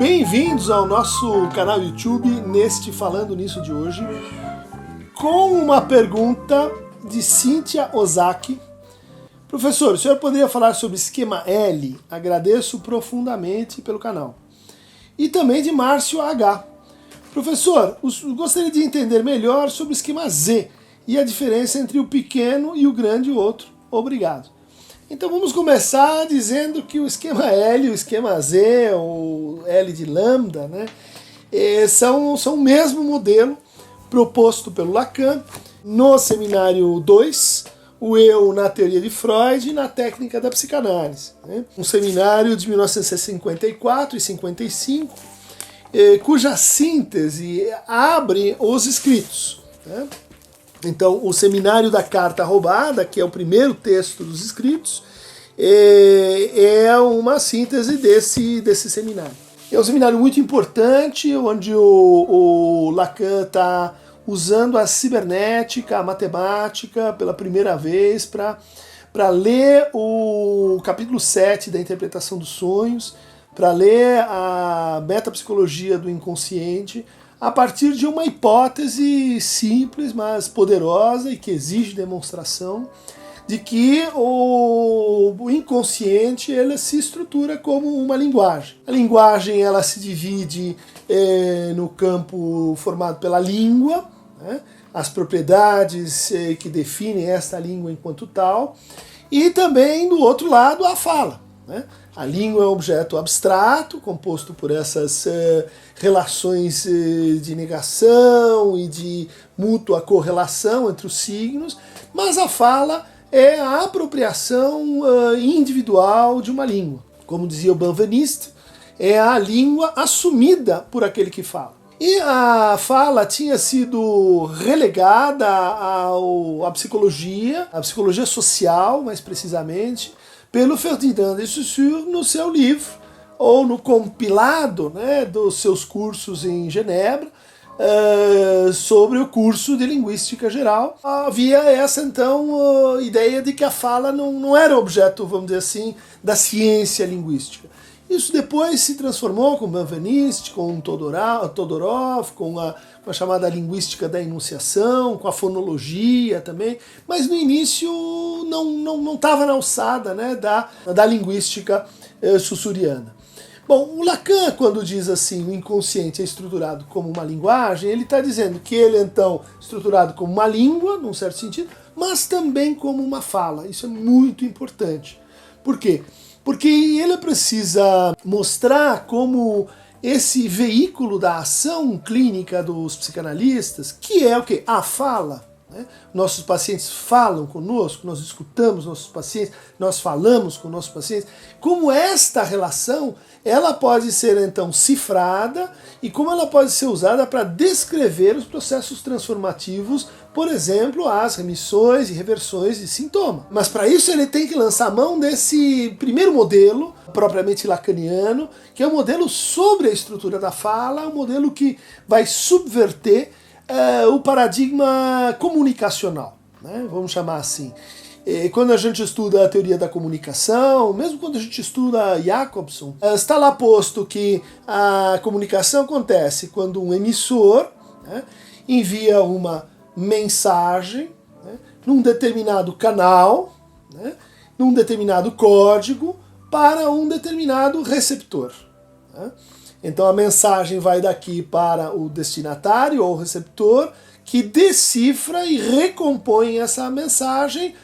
Bem-vindos ao nosso canal YouTube, neste Falando Nisso de hoje, com uma pergunta de Cíntia Ozaki. Professor, o senhor poderia falar sobre esquema L? Agradeço profundamente pelo canal. E também de Márcio H. Professor, gostaria de entender melhor sobre o esquema Z e a diferença entre o pequeno e o grande outro. Obrigado. Então vamos começar dizendo que o esquema L, o esquema Z, ou L de lambda, né, são o mesmo modelo proposto pelo Lacan no seminário 2, o Eu na Teoria de Freud e na Técnica da Psicanálise. Né? Um seminário de 1954 e 55, cuja síntese abre os escritos. Né? Então, o Seminário da Carta Roubada, que é o primeiro texto dos escritos, é uma síntese desse seminário. É um seminário muito importante, onde o Lacan está usando a cibernética, a matemática, pela primeira vez, para ler o capítulo 7 da Interpretação dos Sonhos, para ler a metapsicologia do inconsciente, a partir de uma hipótese simples, mas poderosa e que exige demonstração, de que o inconsciente ele se estrutura como uma linguagem. A linguagem ela se divide no campo formado pela língua, né, as propriedades que definem esta língua enquanto tal, e também do outro lado a fala. Né? A língua é um objeto abstrato, composto por essas relações de negação e de mútua correlação entre os signos, mas a fala é a apropriação individual de uma língua. Como dizia o Benveniste, é a língua assumida por aquele que fala. E a fala tinha sido relegada à psicologia social, mais precisamente, pelo Ferdinand de Saussure no seu livro, ou no compilado, né, dos seus cursos em Genebra, sobre o curso de Linguística Geral. Havia essa, então, ideia de que a fala não era objeto, vamos dizer assim, da ciência linguística. Isso depois se transformou com Benveniste, com Todorov, com a chamada linguística da enunciação, com a fonologia também, mas no início não estava na alçada, né, da linguística saussuriana. Bom, o Lacan, quando diz assim, o inconsciente é estruturado como uma linguagem, ele está dizendo que ele, então, é estruturado como uma língua, num certo sentido, mas também como uma fala. Isso é muito importante. Por quê? Porque ele precisa mostrar como esse veículo da ação clínica dos psicanalistas, que é o quê? A fala. Né? Nossos pacientes falam conosco, nós escutamos nossos pacientes, nós falamos com nossos pacientes. Como esta relação, ela pode ser então cifrada e como ela pode ser usada para descrever os processos transformativos, por exemplo, as remissões e reversões de sintoma. Mas para isso ele tem que lançar a mão desse primeiro modelo, propriamente lacaniano, que é o modelo sobre a estrutura da fala, um modelo que vai subverter o paradigma comunicacional, né? Vamos chamar assim. Quando a gente estuda a teoria da comunicação, mesmo quando a gente estuda Jacobson, está lá posto que a comunicação acontece quando um emissor, né, envia uma mensagem, né, num determinado canal, né, num determinado código, para um determinado receptor. Né? Então a mensagem vai daqui para o destinatário ou receptor, que decifra e recompõe essa mensagem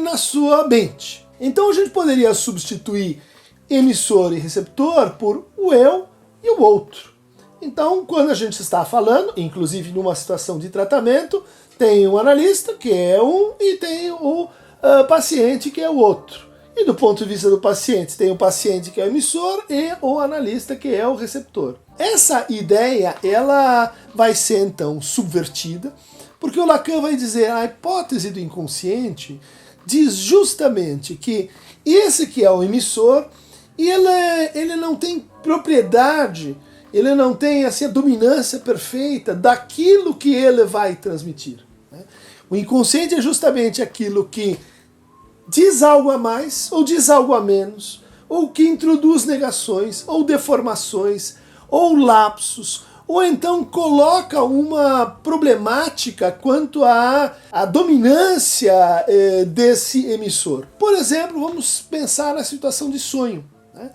na sua mente. Então a gente poderia substituir emissor e receptor por o eu e o outro. Então, quando a gente está falando, inclusive numa situação de tratamento, tem o analista, que é um, e tem o paciente, que é o outro. E do ponto de vista do paciente, tem o paciente, que é o emissor, e o analista, que é o receptor. Essa ideia, ela vai ser então subvertida, porque o Lacan vai dizer, a hipótese do inconsciente diz justamente que esse que é o emissor, ele não tem propriedade, ele não tem assim, a dominância perfeita daquilo que ele vai transmitir. Né? O inconsciente é justamente aquilo que diz algo a mais ou diz algo a menos, ou que introduz negações ou deformações ou lapsos, ou então coloca uma problemática quanto à dominância desse emissor. Por exemplo, vamos pensar na situação de sonho, né?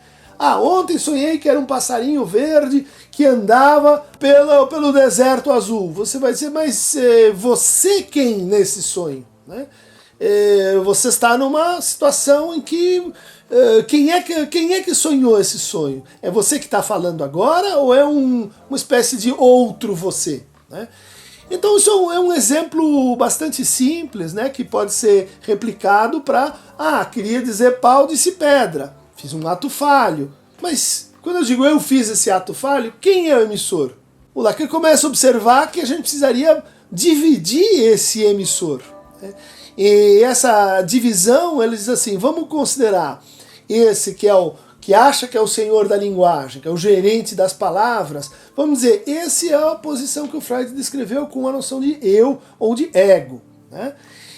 Ontem sonhei que era um passarinho verde que andava pelo deserto azul. Você vai dizer, mas você quem nesse sonho? Né? Você está numa situação em que quem é que sonhou esse sonho? É você que está falando agora ou é uma espécie de outro você? Né? Então isso é um exemplo bastante simples, né, que pode ser replicado para, queria dizer pau, disse pedra, fiz um ato falho. Mas quando eu digo eu fiz esse ato falho, quem é o emissor? O Lacan começa a observar que a gente precisaria dividir esse emissor. Né? E essa divisão, ele diz assim, vamos considerar esse que acha que é o senhor da linguagem, que é o gerente das palavras, vamos dizer, esse é a posição que o Freud descreveu com a noção de eu ou de ego. Né?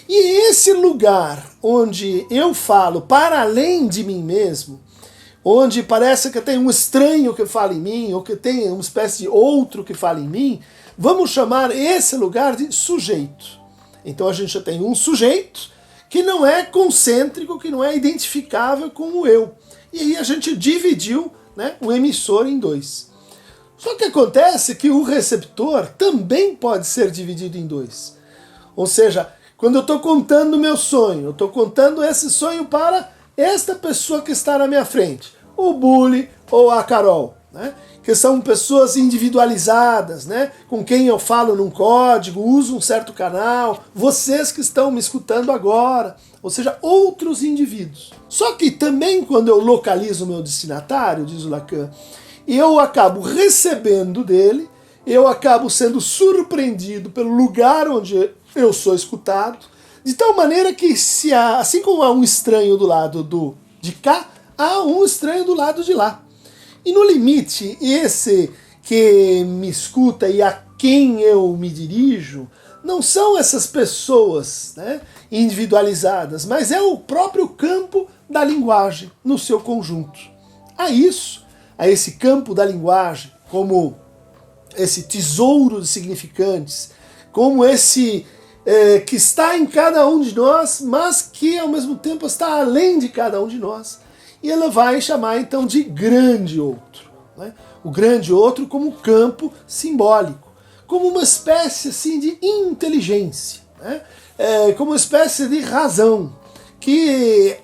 E esse lugar onde eu falo para além de mim mesmo, onde parece que tem um estranho que fala em mim, ou que tem uma espécie de outro que fala em mim, vamos chamar esse lugar de sujeito. Então a gente já tem um sujeito que não é concêntrico, que não é identificável com o eu. E aí a gente dividiu, né, o emissor em dois. Só que acontece que o receptor também pode ser dividido em dois. Ou seja, quando eu estou contando o meu sonho, eu estou contando esse sonho para esta pessoa que está na minha frente, o Bully ou a Carol, né? Que são pessoas individualizadas, né? Com quem eu falo num código, uso um certo canal, vocês que estão me escutando agora, ou seja, outros indivíduos. Só que também quando eu localizo o meu destinatário, diz o Lacan, eu acabo recebendo dele, eu acabo sendo surpreendido pelo lugar onde eu sou escutado, de tal maneira que assim como há um estranho do lado de cá, há um estranho do lado de lá. E no limite, esse que me escuta e a quem eu me dirijo, não são essas pessoas, né, individualizadas, mas é o próprio campo da linguagem no seu conjunto. A esse campo da linguagem, como esse tesouro de significantes, como esse que está em cada um de nós, mas que ao mesmo tempo está além de cada um de nós. E ela vai chamar então de grande outro. Né? O grande outro como campo simbólico, como uma espécie assim, de inteligência, né? Como uma espécie de razão que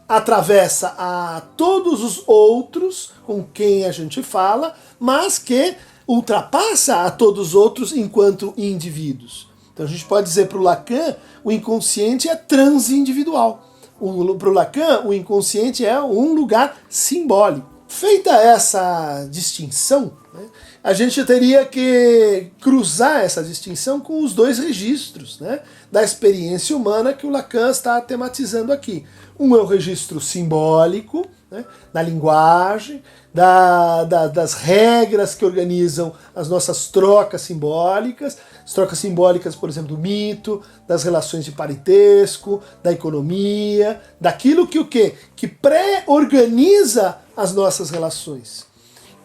atravessa a todos os outros com quem a gente fala, mas que ultrapassa a todos os outros enquanto indivíduos. Então a gente pode dizer para o Lacan, o inconsciente é transindividual. Para o Lacan, o inconsciente é um lugar simbólico. Feita essa distinção, né, a gente teria que cruzar essa distinção com os dois registros, né, da experiência humana que o Lacan está tematizando aqui. Um é o registro simbólico, né, da linguagem, das regras que organizam as nossas trocas simbólicas, as trocas simbólicas, por exemplo, do mito, das relações de parentesco, da economia, daquilo que o quê? Que pré-organiza as nossas relações.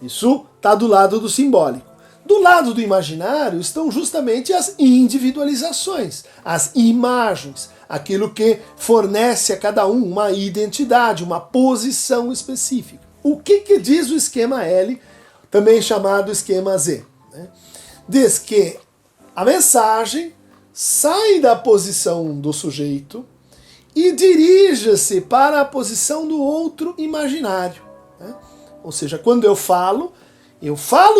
Isso está do lado do simbólico. Do lado do imaginário estão justamente as individualizações, as imagens, aquilo que fornece a cada um uma identidade, uma posição específica. O que diz o esquema L, também chamado esquema Z? Né? Diz que a mensagem sai da posição do sujeito e dirige-se para a posição do outro imaginário. Né? Ou seja, quando eu falo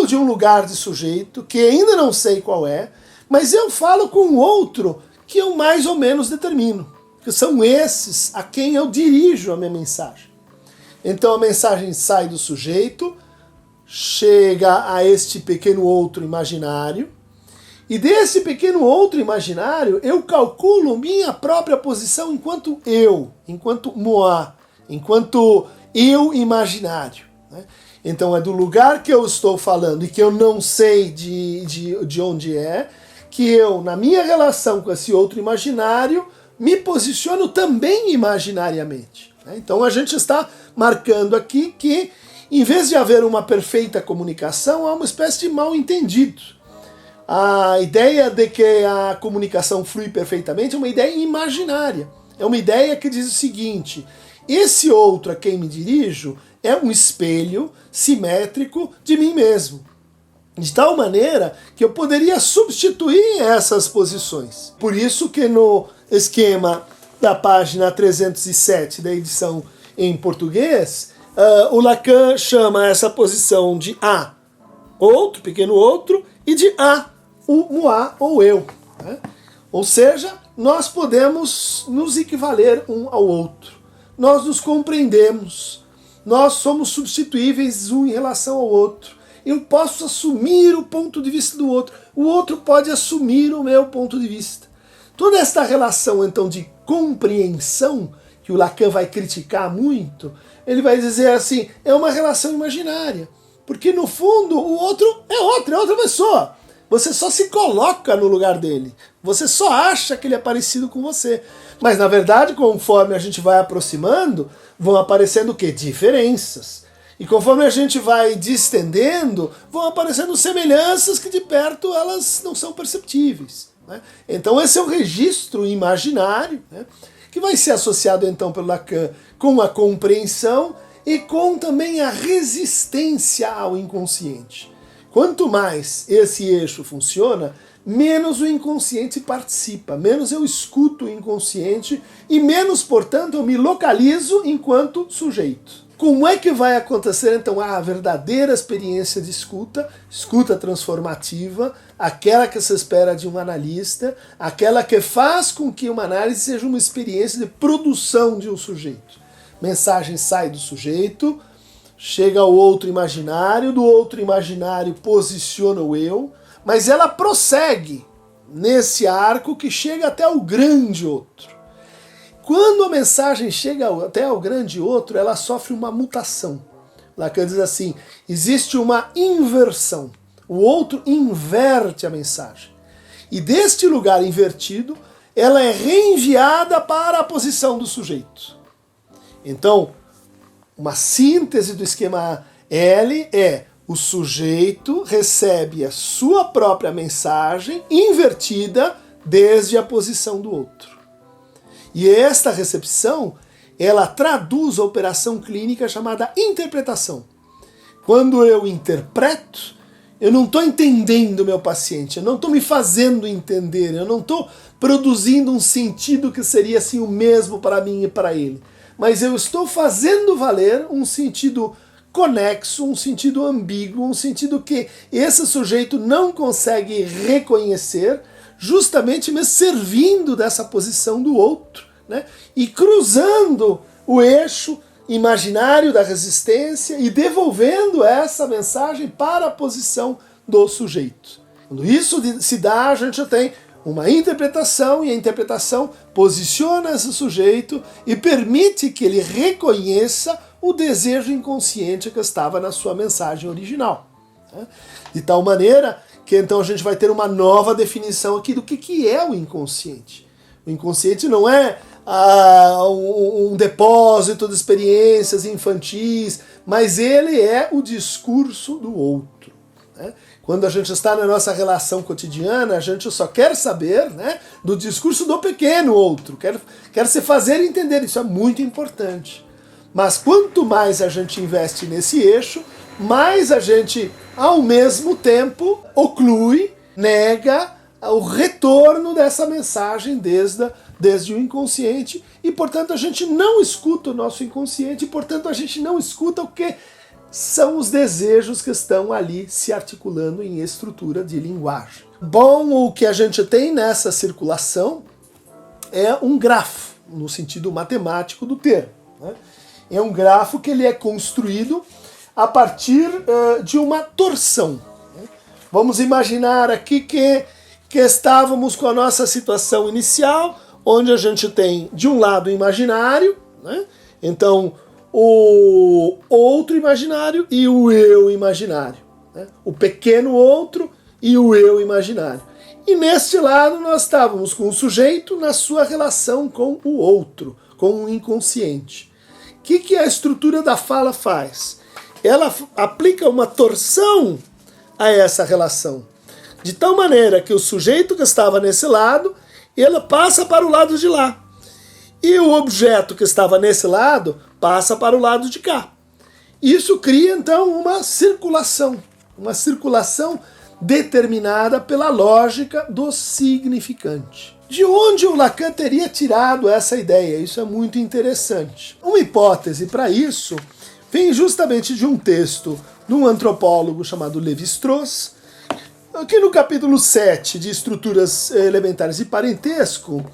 de um lugar de sujeito que ainda não sei qual é, mas eu falo com o outro que eu mais ou menos determino, que são esses a quem eu dirijo a minha mensagem. Então a mensagem sai do sujeito, chega a este pequeno outro imaginário, e desse pequeno outro imaginário eu calculo minha própria posição enquanto eu, enquanto moi, enquanto eu imaginário. Né? Então é do lugar que eu estou falando e que eu não sei de onde é, que eu, na minha relação com esse outro imaginário, me posiciono também imaginariamente. Então a gente está marcando aqui que em vez de haver uma perfeita comunicação, há uma espécie de mal-entendido. A ideia de que a comunicação flui perfeitamente é uma ideia imaginária. É uma ideia que diz o seguinte: esse outro a quem me dirijo é um espelho simétrico de mim mesmo. De tal maneira que eu poderia substituir essas posições. Por isso que no esquema da página 307 da edição em português, o Lacan chama essa posição de A, outro, pequeno outro, e de A, o moi ou eu. Né? Ou seja, nós podemos nos equivaler um ao outro. Nós nos compreendemos. Nós somos substituíveis um em relação ao outro. Eu posso assumir o ponto de vista do outro. O outro pode assumir o meu ponto de vista. Toda esta relação, então, de compreensão, que o Lacan vai criticar muito, ele vai dizer assim, é uma relação imaginária. Porque, no fundo, o outro é outra pessoa. Você só se coloca no lugar dele. Você só acha que ele é parecido com você. Mas, na verdade, conforme a gente vai aproximando, vão aparecendo o quê? Diferenças. E conforme a gente vai distendendo, vão aparecendo semelhanças que de perto elas não são perceptíveis. Né? Então esse é o registro imaginário, né? Que vai ser associado então pelo Lacan com a compreensão e com também a resistência ao inconsciente. Quanto mais esse eixo funciona, menos o inconsciente participa, menos eu escuto o inconsciente e menos, portanto, eu me localizo enquanto sujeito. Como é que vai acontecer, então, a verdadeira experiência de escuta, escuta transformativa, aquela que se espera de um analista, aquela que faz com que uma análise seja uma experiência de produção de um sujeito. Mensagem sai do sujeito, chega ao outro imaginário, do outro imaginário posiciona o eu, mas ela prossegue nesse arco que chega até o grande outro. Quando a mensagem chega até o grande outro, ela sofre uma mutação. Lacan diz assim, existe uma inversão. O outro inverte a mensagem. E deste lugar invertido, ela é reenviada para a posição do sujeito. Então, uma síntese do esquema L é o sujeito recebe a sua própria mensagem invertida desde a posição do outro. E esta recepção, ela traduz a operação clínica chamada interpretação. Quando eu interpreto, eu não estou entendendo o meu paciente, eu não estou me fazendo entender, eu não estou produzindo um sentido que seria assim o mesmo para mim e para ele. Mas eu estou fazendo valer um sentido conexo, um sentido ambíguo, um sentido que esse sujeito não consegue reconhecer, justamente me servindo dessa posição do outro, né? E cruzando o eixo imaginário da resistência e devolvendo essa mensagem para a posição do sujeito. Quando isso se dá, a gente tem uma interpretação, e a interpretação posiciona esse sujeito e permite que ele reconheça o desejo inconsciente que estava na sua mensagem original. De tal maneira que então a gente vai ter uma nova definição aqui do que é o inconsciente. O inconsciente não é um depósito de experiências infantis, mas ele é o discurso do outro. Né? Quando a gente está na nossa relação cotidiana, a gente só quer saber, né, do discurso do pequeno outro, quer se fazer entender, isso é muito importante. Mas quanto mais a gente investe nesse eixo, mais a gente, ao mesmo tempo, oclui, nega o retorno dessa mensagem desde o inconsciente, e, portanto, a gente não escuta o nosso inconsciente, e, portanto, a gente não escuta o que são os desejos que estão ali se articulando em estrutura de linguagem. Bom, o que a gente tem nessa circulação é um grafo, no sentido matemático do termo. Né? É um grafo que ele é construído a partir de uma torção. Né? Vamos imaginar aqui que estávamos com a nossa situação inicial, onde a gente tem, de um lado, o imaginário, né? Então, o outro imaginário e o eu imaginário. Né? O pequeno outro e o eu imaginário. E neste lado nós estávamos com o sujeito na sua relação com o outro, com o inconsciente. O que a estrutura da fala faz? ela aplica uma torção a essa relação, de tal maneira que o sujeito que estava nesse lado, ele passa para o lado de lá. E o objeto que estava nesse lado passa para o lado de cá. Isso cria, então, uma circulação determinada pela lógica do significante. De onde o Lacan teria tirado essa ideia? Isso é muito interessante. Uma hipótese para isso vem justamente de um texto de um antropólogo chamado Lévi-Strauss, que no capítulo 7 de Estruturas Elementares de Parentesco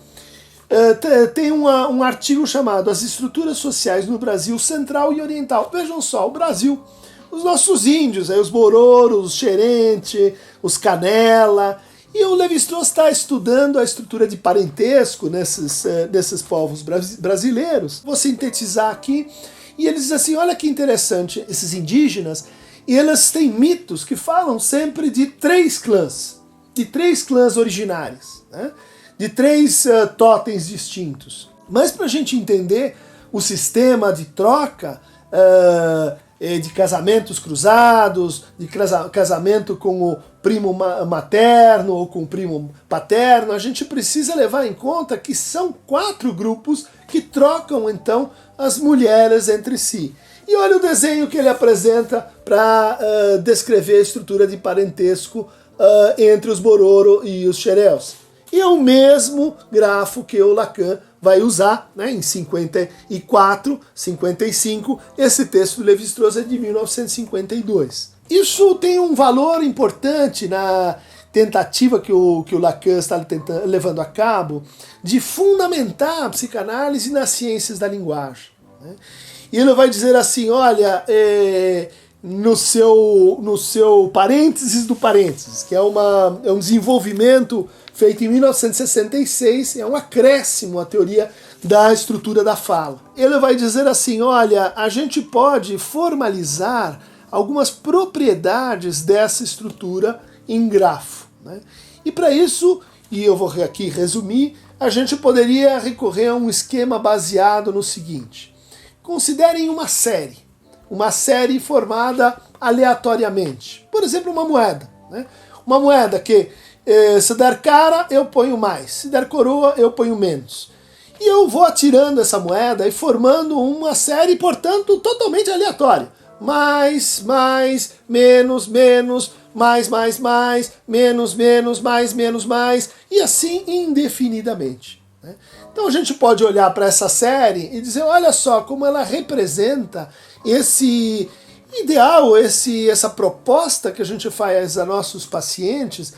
tem um artigo chamado As Estruturas Sociais no Brasil Central e Oriental. Vejam só, o Brasil, os nossos índios, os Bororo, os Xerente, os Canela, e o Lévi-Strauss está estudando a estrutura de parentesco nesses povos brasileiros. Vou sintetizar aqui, e ele diz assim, olha que interessante, esses indígenas, eles têm mitos que falam sempre de três clãs originários, né? De três totens distintos. Mas para a gente entender o sistema de troca, de casamentos cruzados, de casamento com o primo materno ou com o primo paterno, a gente precisa levar em conta que são 4 grupos que trocam então as mulheres entre si. E olha o desenho que ele apresenta para descrever a estrutura de parentesco entre os Bororo e os Xereus. E é o mesmo grafo que o Lacan vai usar, né, em 54, 55, esse texto do Lévi-Strauss é de 1952. Isso tem um valor importante na tentativa que o Lacan está levando a cabo de fundamentar a psicanálise nas ciências da linguagem, né? E ele vai dizer assim, olha, no seu parênteses do parênteses, que é um desenvolvimento feito em 1966, é um acréscimo à teoria da estrutura da fala. Ele vai dizer assim, olha, a gente pode formalizar algumas propriedades dessa estrutura em grafo, né? E para isso, e eu vou aqui resumir, a gente poderia recorrer a um esquema baseado no seguinte. Considerem uma série formada aleatoriamente. Por exemplo, uma moeda, né? Uma moeda que se der cara, eu ponho mais. Se der coroa, eu ponho menos. E eu vou atirando essa moeda e formando uma série, portanto, totalmente aleatória. Mais, menos, mais, menos, mais, e assim indefinidamente, né? Então a gente pode olhar para essa série e dizer, olha só como ela representa esse ideal, essa proposta que a gente faz a nossos pacientes,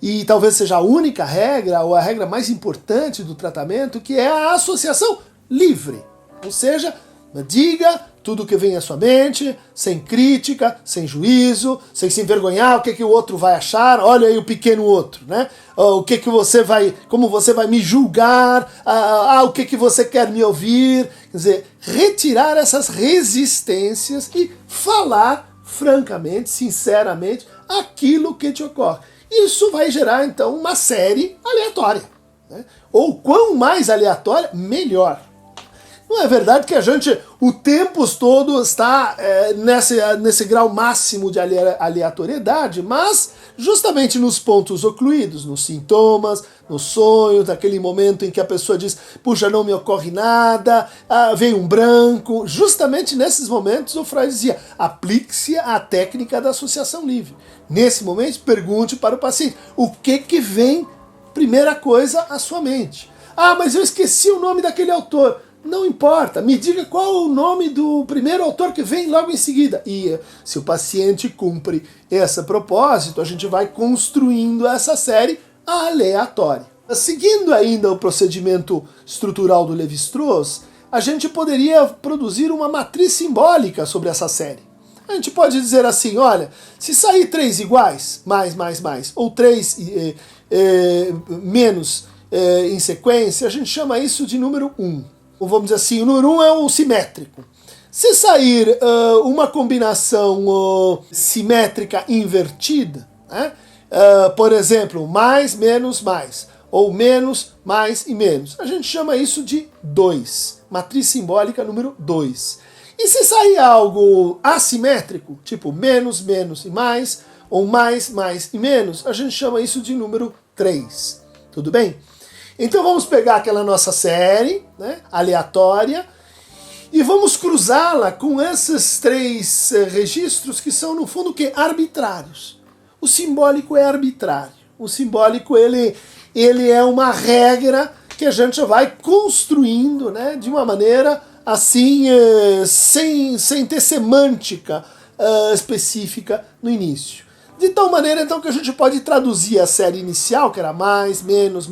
e talvez seja a única regra, ou a regra mais importante do tratamento, que é a associação livre. Ou seja, diga tudo o que vem à sua mente, sem crítica, sem juízo, sem se envergonhar, o que o outro vai achar, olha aí o pequeno outro, né? Como você vai me julgar, o que você quer me ouvir, quer dizer, retirar essas resistências e falar francamente, sinceramente, aquilo que te ocorre. Isso vai gerar, então, uma série aleatória, né? Ou quanto mais aleatória, melhor. Não é verdade que a gente, o tempo todo, está nesse grau máximo de aleatoriedade, mas justamente nos pontos ocluídos, nos sintomas, nos sonhos, naquele momento em que a pessoa diz, puxa, não me ocorre nada, vem um branco. Justamente nesses momentos o Freud dizia, aplique-se a técnica da associação livre. Nesse momento, pergunte para o paciente, o que vem, primeira coisa, à sua mente? Mas eu esqueci o nome daquele autor. Não importa, me diga qual é o nome do primeiro autor que vem logo em seguida. E se o paciente cumpre esse propósito, a gente vai construindo essa série aleatória. Seguindo ainda o procedimento estrutural do Lévi-Strauss, a gente poderia produzir uma matriz simbólica sobre essa série. A gente pode dizer assim, olha, se sair 3 iguais, mais, ou 3 menos em sequência, a gente chama isso de número 1. Vamos dizer assim, o número 1 é o simétrico. Se sair uma combinação simétrica invertida, né? Por exemplo, mais, mais, ou menos, mais e menos, a gente chama isso de 2, matriz simbólica número 2. E se sair algo assimétrico, tipo menos, menos e mais, ou mais, mais e menos, a gente chama isso de número 3. Tudo bem? Então vamos pegar aquela nossa série, né, aleatória, e vamos cruzá-la com esses 3 registros que são, no fundo, que arbitrários. O simbólico é arbitrário. O simbólico ele é uma regra que a gente vai construindo, né, de uma maneira assim, sem ter semântica específica no início. De tal maneira, então, que a gente pode traduzir a série inicial, que era mais, menos,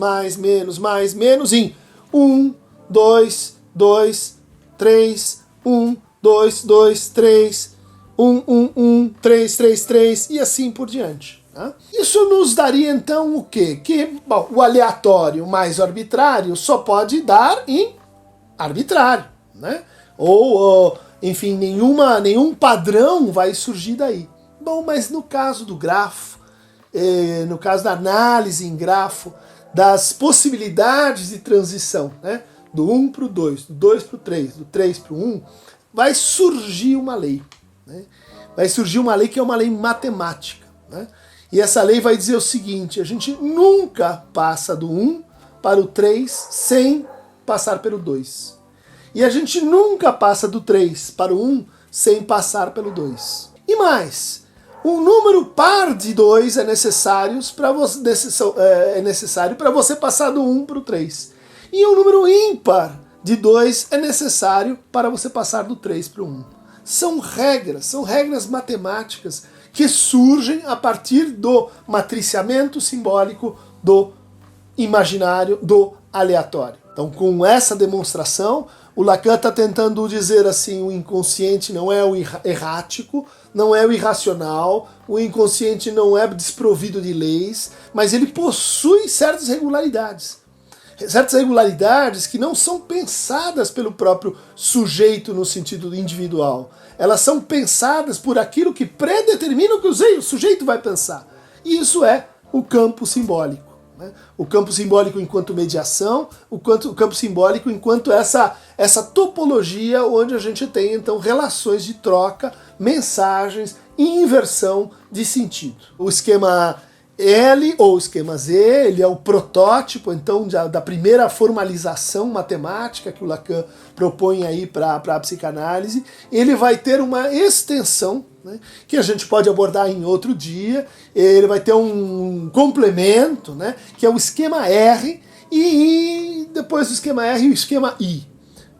em 1, 2, 2, 3, 1, 2, 2, 3, 1, 1, 1, 3, 3, 3, e assim por diante. Tá? Isso nos daria, então, o quê? Que bom, o aleatório mais o arbitrário só pode dar em arbitrário, né? Ou enfim, nenhum padrão vai surgir daí. Bom, mas no caso do grafo, no caso da análise em grafo, das possibilidades de transição, né? Do 1 para o 2, do 2 para o 3, do 3 para o 1, vai surgir uma lei. Né? Vai surgir uma lei que é uma lei matemática. Né? E essa lei vai dizer o seguinte: a gente nunca passa do 1 para o 3 sem passar pelo 2. E a gente nunca passa do 3 para o 1 sem passar pelo 2. E mais, um número par de 2 é necessário para você passar do 1 para o 3. E um número ímpar de 2 é necessário para você passar do 3 para o 1. São regras matemáticas que surgem a partir do matriciamento simbólico do imaginário, do aleatório. Então, com essa demonstração, o Lacan está tentando dizer assim: o inconsciente não é o errático, não é o irracional, o inconsciente não é desprovido de leis, mas ele possui certas regularidades. Certas regularidades que não são pensadas pelo próprio sujeito no sentido individual. Elas são pensadas por aquilo que predetermina o que o sujeito vai pensar. E isso é o campo simbólico. Né? O campo simbólico enquanto mediação, o campo simbólico enquanto essa topologia onde a gente tem então relações de troca, mensagens e inversão de sentido. O esquema L ou esquema Z, ele é o protótipo então da primeira formalização matemática que o Lacan propõe aí para a psicanálise. Ele vai ter uma extensão, né, que a gente pode abordar em outro dia. Ele vai ter um complemento, né, que é o esquema R, e depois do esquema R o esquema I.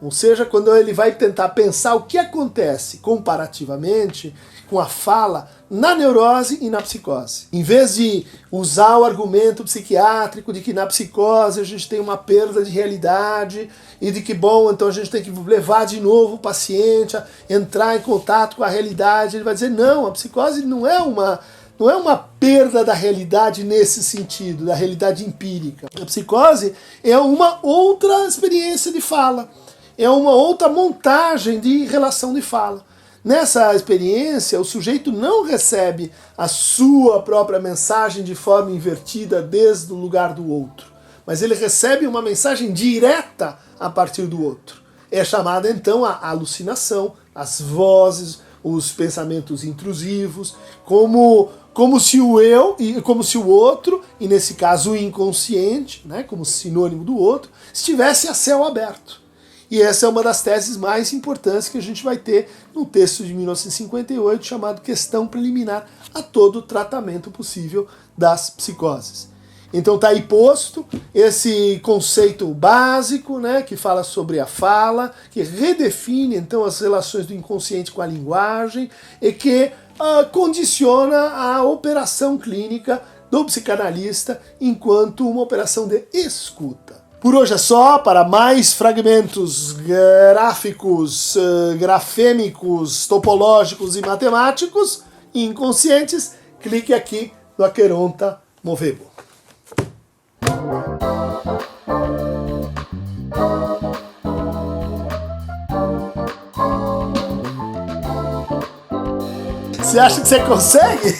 Ou seja, quando ele vai tentar pensar o que acontece comparativamente com a fala na neurose e na psicose. Em vez de usar o argumento psiquiátrico de que na psicose a gente tem uma perda de realidade e de que, bom, então a gente tem que levar de novo o paciente a entrar em contato com a realidade, ele vai dizer: não, a psicose não é uma perda da realidade nesse sentido, da realidade empírica. A psicose é uma outra experiência de fala, é uma outra montagem de relação de fala. Nessa experiência, o sujeito não recebe a sua própria mensagem de forma invertida desde o lugar do outro, mas ele recebe uma mensagem direta a partir do outro. É chamada então a alucinação, as vozes, os pensamentos intrusivos, como se o eu, como se o outro, e nesse caso o inconsciente, né, como sinônimo do outro, estivesse a céu aberto. E essa é uma das teses mais importantes que a gente vai ter no texto de 1958, chamado Questão Preliminar a todo tratamento possível das psicoses. Então está aí posto esse conceito básico, né, que fala sobre a fala, que redefine então as relações do inconsciente com a linguagem e que condiciona a operação clínica do psicanalista enquanto uma operação de escuta. Por hoje é só. Para mais fragmentos gráficos, grafêmicos, topológicos e matemáticos inconscientes, clique aqui no Aqueronta Movebo. Você acha que você consegue?